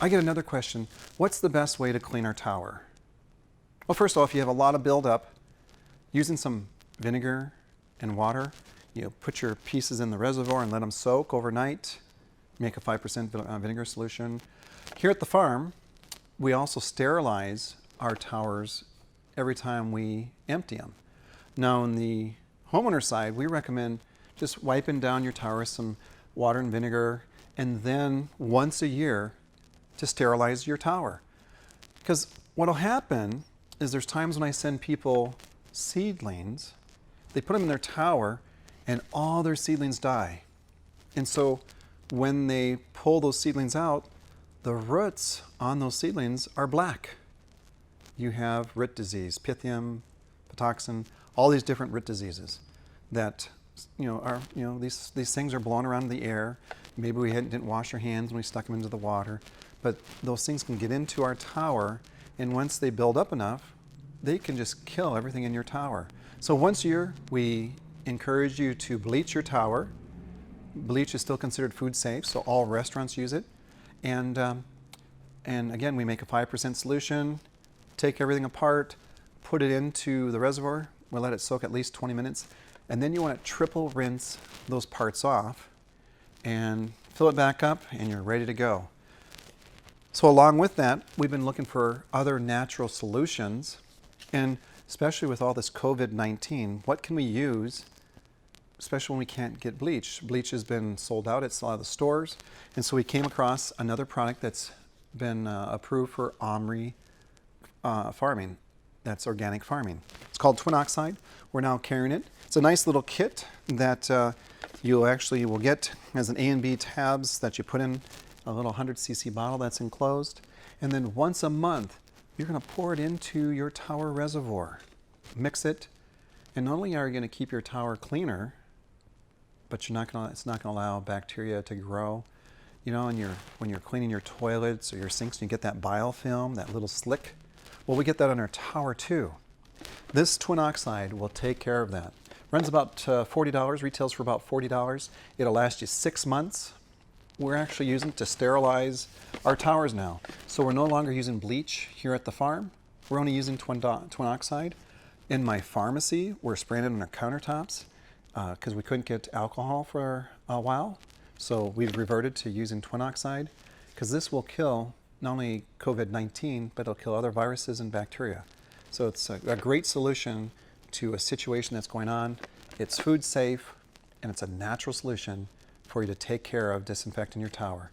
I get another question. What's the best way to clean our tower? Well, first of all, if you have a lot of buildup, using some vinegar and water, you put your pieces in the reservoir and let them soak overnight. Make a 5% vinegar solution. Here at the farm, we also sterilize our towers every time we empty them. Now, on the homeowner side, we recommend just wiping down your tower with some water and vinegar, and then once a year to sterilize your tower. Because what will happen is there's times when I send people seedlings, they put them in their tower, and all their seedlings die. And so when they pull those seedlings out, the roots on those seedlings are black. You have root disease, Pythium, Patoxin, all these different root diseases that these things are blown around in the air. Maybe we didn't wash our hands when we stuck them into the water, but those things can get into our tower, and once they build up enough, they can just kill everything in your tower. So once a year, we encourage you to bleach your tower. Bleach is still considered food safe, so all restaurants use it. And again, we make a 5% solution, take everything apart, put it into the reservoir. We'll let it soak at least 20 minutes. And then you want to triple rinse those parts off and fill it back up, and you're ready to go. So along with that, we've been looking for other natural solutions, and especially with all this COVID-19, what can we use, especially when we can't get bleach? Bleach has been sold out at a lot of the stores, and so we came across another product that's been approved for OMRI farming. That's organic farming. It's called Twin Oxide. We're now carrying it. It's a nice little kit that you actually will get as an A and B tabs that you put in a little 100cc bottle that's enclosed. And then once a month, you're going to pour it into your tower reservoir. Mix it, and not only are you going to keep your tower cleaner, but it's not going to allow bacteria to grow. You know, when you're cleaning your toilets or your sinks, and you get that biofilm, that little slick. Well, we get that on our tower too. This Twin Oxide will take care of that. Runs about $40, retails for about $40. It'll last you 6 months. We're actually using it to sterilize our towers now. So we're no longer using bleach here at the farm. We're only using Twin Oxide. In my pharmacy, we're spraying it on our countertops because we couldn't get alcohol for a while. So we've reverted to using Twin Oxide because this will kill not only COVID-19, but it'll kill other viruses and bacteria. So it's a great solution to a situation that's going on. It's food safe, and it's a natural solution for you to take care of disinfecting your tower.